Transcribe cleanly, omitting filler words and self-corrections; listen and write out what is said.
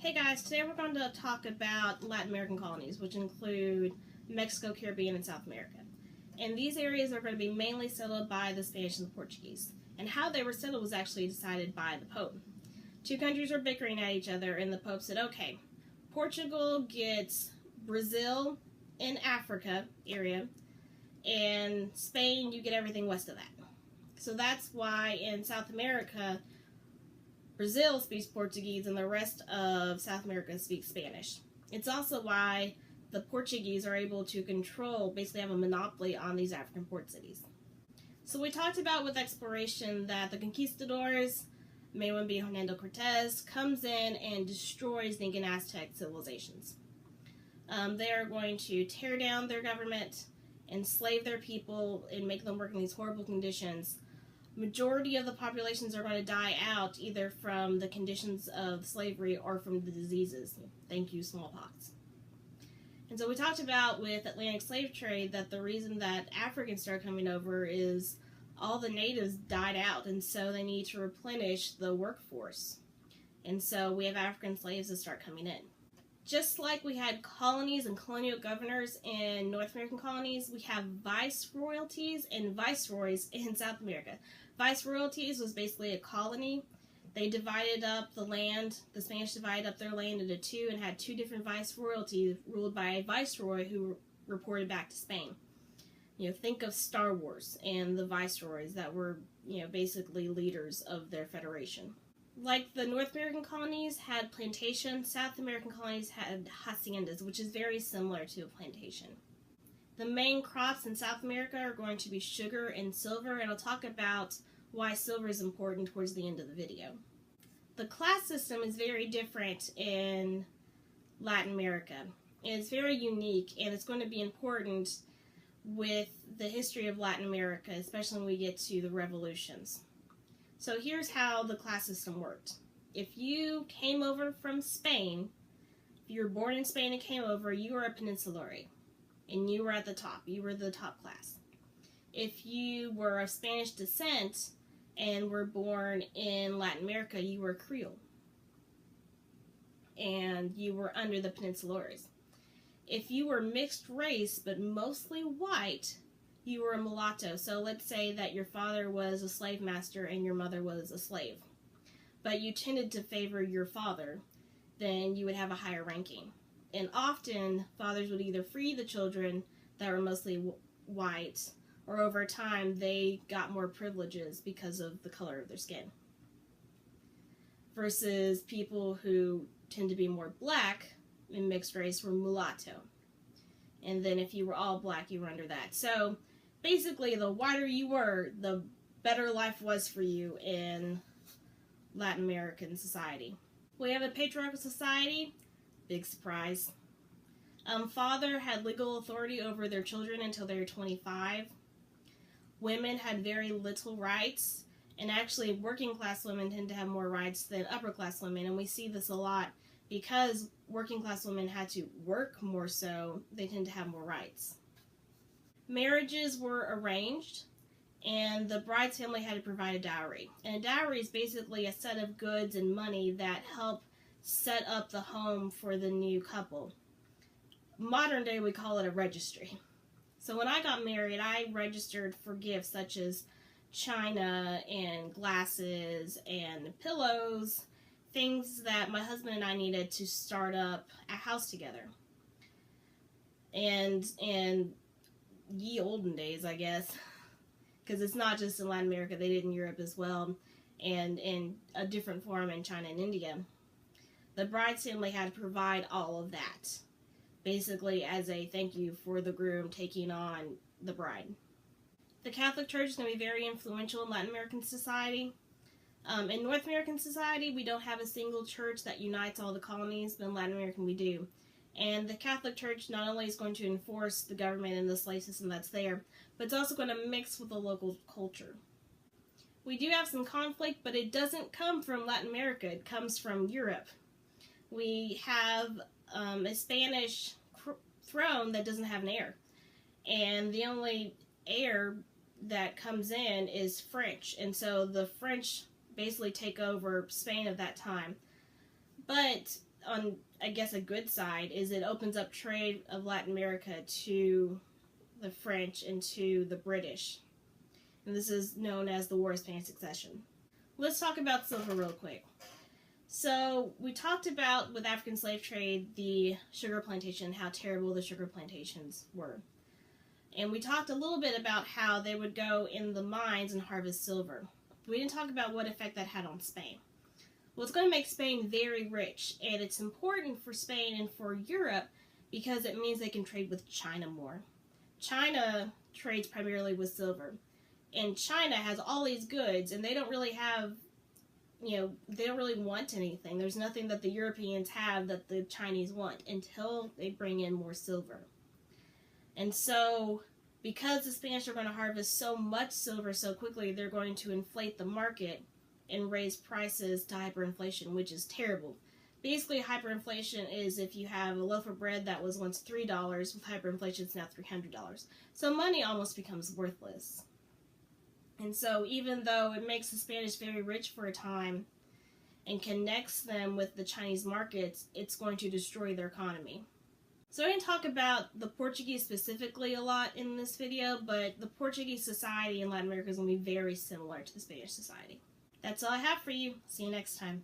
Hey guys, today we're going to talk about Latin American colonies, which include Mexico, Caribbean, and South America. And these areas are going to be mainly settled by the Spanish and the Portuguese. And how they were settled was actually decided by the Pope. Two countries were bickering at each other, and the Pope said, okay, Portugal gets Brazil and Africa area, and Spain, you get everything west of that. So that's why in South America, Brazil speaks Portuguese and the rest of South America speaks Spanish. It's also why the Portuguese are able to basically have a monopoly on these African port cities. So we talked about with exploration that the conquistadors, main one being Hernando Cortez, comes in and destroys the Incan Aztec civilizations. They are going to tear down their government, enslave their people, and make them work in these horrible conditions. Majority of the populations are going to die out either from the conditions of slavery or from the diseases. Thank you, smallpox. And so we talked about with Atlantic slave trade that the reason that Africans started coming over is all the natives died out, and so they need to replenish the workforce. And so we have African slaves that start coming in. Just like we had colonies and colonial governors in North American colonies, we have viceroyalties and viceroys in South America. Viceroyalties was basically a colony. They divided up the land. The Spanish divided up their land into two and had two different viceroyalties ruled by a viceroy who reported back to Spain. Think of Star Wars and the viceroys that were, basically leaders of their federation. Like the North American colonies had plantations, South American colonies had haciendas, which is very similar to a plantation. The main crops in South America are going to be sugar and silver, and I'll talk about why silver is important towards the end of the video. The class system is very different in Latin America, and it's very unique, and it's going to be important with the history of Latin America, especially when we get to the revolutions. So here's how the class system worked. If you came over from Spain, if you were born in Spain and came over, you were a peninsulari, and you were at the top. You were the top class. If you were of Spanish descent and were born in Latin America, you were a Creole, and you were under the peninsulares. If you were mixed race but mostly white, you were a mulatto. So let's say that your father was a slave master and your mother was a slave, but you tended to favor your father, then you would have a higher ranking. And often, fathers would either free the children that were mostly white, or over time, they got more privileges because of the color of their skin. Versus people who tend to be more black in mixed race were mulatto. And then if you were all black, you were under that. So basically, the whiter you were, the better life was for you in Latin American society. We have a patriarchal society. Big surprise. Father had legal authority over their children until they were 25. Women had very little rights, and actually working class women tend to have more rights than upper class women, and we see this a lot because working class women had to work more, so they tend to have more rights. Marriages were arranged, and the bride's family had to provide a dowry. And a dowry is basically a set of goods and money that help set up the home for the new couple. Modern day, we call it a registry. So when I got married, I registered for gifts such as china and glasses and pillows, things that my husband and I needed to start up a house together. And ye olden days, I guess, because it's not just in Latin America, they did in Europe as well, and in a different form in China and India. The bride's family had to provide all of that, basically as a thank you for the groom taking on the bride. The Catholic Church is going to be very influential in Latin American society. In North American society, we don't have a single church that unites all the colonies, but in Latin America we do. And the Catholic Church not only is going to enforce the government and the slave system that's there, but it's also going to mix with the local culture. We do have some conflict, but it doesn't come from Latin America. It comes from Europe. We have a Spanish throne that doesn't have an heir. And the only heir that comes in is French. And so the French basically take over Spain at that time. But on, I guess, a good side is it opens up trade of Latin America to the French and to the British. And this is known as the War of Spanish Succession. Let's talk about silver real quick. So we talked about, with African slave trade, the sugar plantation, how terrible the sugar plantations were. And we talked a little bit about how they would go in the mines and harvest silver. We didn't talk about what effect that had on Spain. Well, it's going to make Spain very rich, and it's important for Spain and for Europe because it means they can trade with China more. China trades primarily with silver, and China has all these goods, and they don't really have, they don't really want anything. There's nothing that the Europeans have that the Chinese want until they bring in more silver. And so, because the Spanish are going to harvest so much silver so quickly, they're going to inflate the market and raise prices to hyperinflation, which is terrible. Basically, hyperinflation is if you have a loaf of bread that was once $3, with hyperinflation it's now $300. So money almost becomes worthless. And so even though it makes the Spanish very rich for a time and connects them with the Chinese markets, it's going to destroy their economy. So I didn't talk about the Portuguese specifically a lot in this video, but the Portuguese society in Latin America is going to be very similar to the Spanish society. That's all I have for you. See you next time.